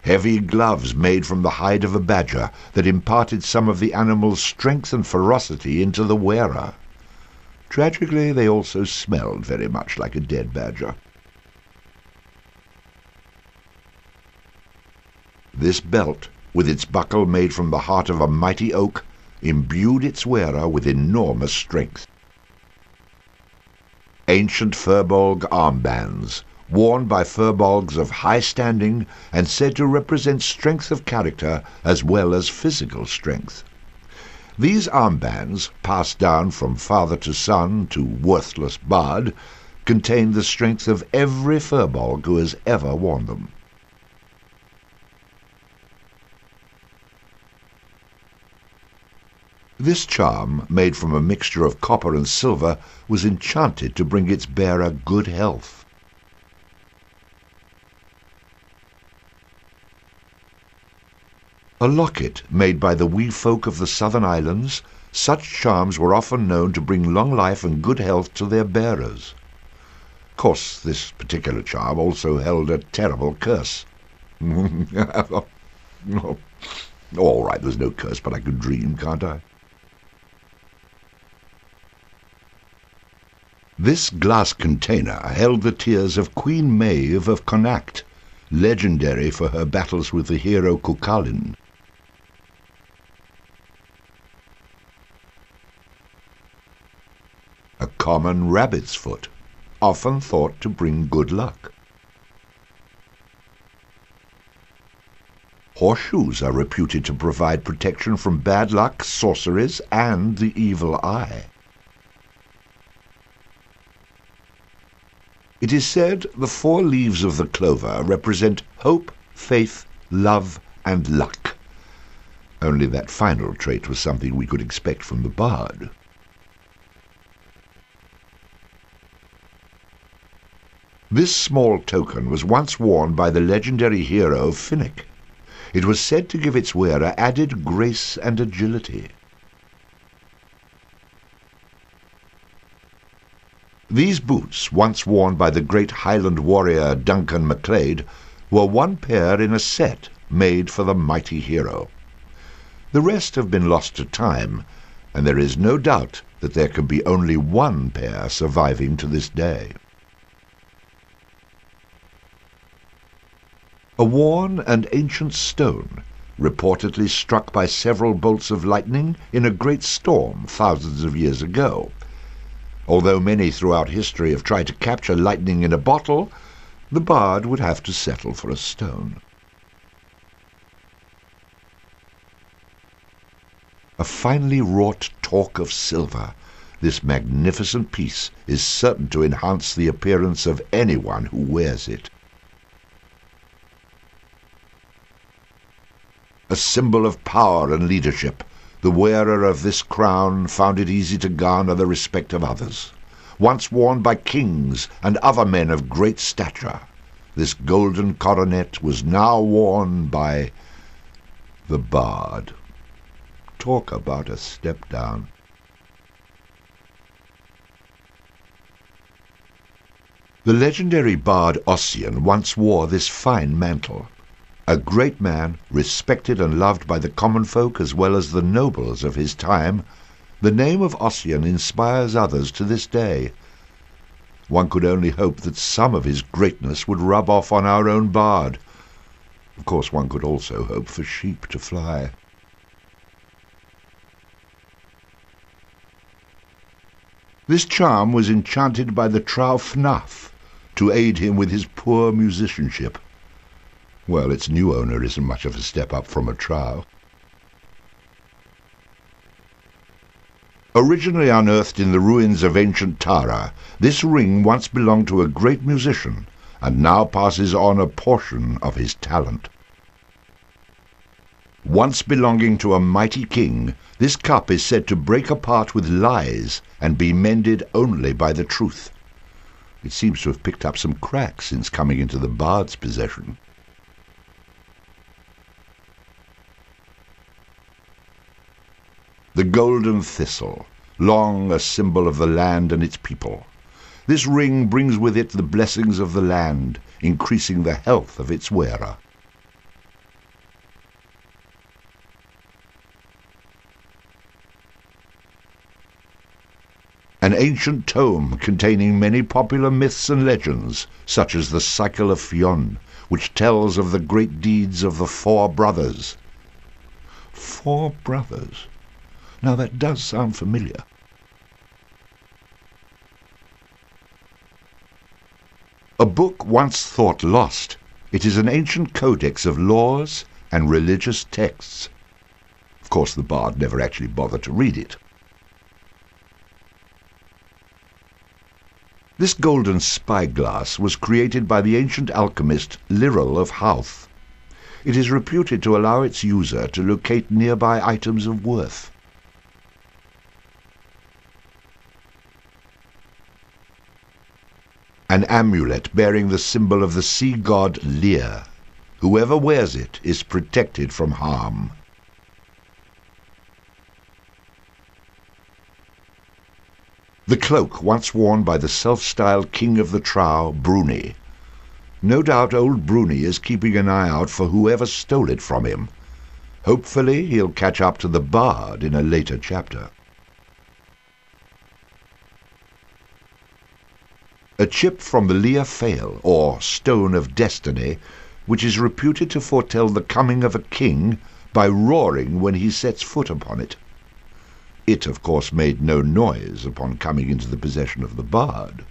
heavy gloves made from the hide of a badger that imparted some of the animal's strength and ferocity into the wearer. Tragically, they also smelled very much like a dead badger. This belt, with its buckle made from the heart of a mighty oak, imbued its wearer with enormous strength. Ancient Firbolg armbands, worn by Firbolgs of high standing and said to represent strength of character as well as physical strength. These armbands, passed down from father to son to worthless bard, contain the strength of every Firbolg who has ever worn them. This charm, made from a mixture of copper and silver, was enchanted to bring its bearer good health. A locket made by the wee folk of the southern islands, such charms were often known to bring long life and good health to their bearers. Of course, this particular charm also held a terrible curse. All right, there's no curse, but I can dream, can't I? This glass container held the tears of Queen Maeve of Connacht, legendary for her battles with the hero Cuchulainn. A common rabbit's foot, often thought to bring good luck. Horseshoes are reputed to provide protection from bad luck, sorceries, and the evil eye. It is said the 4 leaves of the clover represent hope, faith, love, and luck. Only that final trait was something we could expect from the bard. This small token was once worn by the legendary hero Finnick. It was said to give its wearer added grace and agility. These boots, once worn by the great Highland warrior Duncan MacLeod, were one pair in a set made for the mighty hero. The rest have been lost to time, and there is no doubt that there can be only one pair surviving to this day. A worn and ancient stone, reportedly struck by several bolts of lightning in a great storm thousands of years ago. Although many throughout history have tried to capture lightning in a bottle, the bard would have to settle for a stone. A finely wrought torque of silver, this magnificent piece is certain to enhance the appearance of anyone who wears it. A symbol of power and leadership, the wearer of this crown found it easy to garner the respect of others. Once worn by kings and other men of great stature, this golden coronet was now worn by the bard. Talk about a step down. The legendary bard Ossian once wore this fine mantle. A great man, respected and loved by the common folk as well as the nobles of his time, the name of Ossian inspires others to this day. One could only hope that some of his greatness would rub off on our own bard. Of course, one could also hope for sheep to fly. This charm was enchanted by the Trow Fnaf to aid him with his poor musicianship. Well, its new owner isn't much of a step up from a trow. Originally unearthed in the ruins of ancient Tara, this ring once belonged to a great musician, and now passes on a portion of his talent. Once belonging to a mighty king, this cup is said to break apart with lies and be mended only by the truth. It seems to have picked up some cracks since coming into the bard's possession. The golden thistle, long a symbol of the land and its people. This ring brings with it the blessings of the land, increasing the health of its wearer. an ancient tome containing many popular myths and legends, such as the Cycle of Fionn, which tells of the great deeds of the four brothers. 4 brothers? Now that does sound familiar. A book once thought lost, it is an ancient codex of laws and religious texts. Of course, the bard never actually bothered to read it. This golden spyglass was created by the ancient alchemist Lyril of Howth. It is reputed to allow its user to locate nearby items of worth. An amulet bearing the symbol of the sea god Lear. Whoever wears it is protected from harm. The cloak once worn by the self-styled king of the Trow, Bruni. No doubt old Bruni is keeping an eye out for whoever stole it from him. Hopefully he'll catch up to the bard in a later chapter. A chip from the Lear Fail, or Stone of Destiny, which is reputed to foretell the coming of a king by roaring when he sets foot upon it. It, of course, made no noise upon coming into the possession of the bard.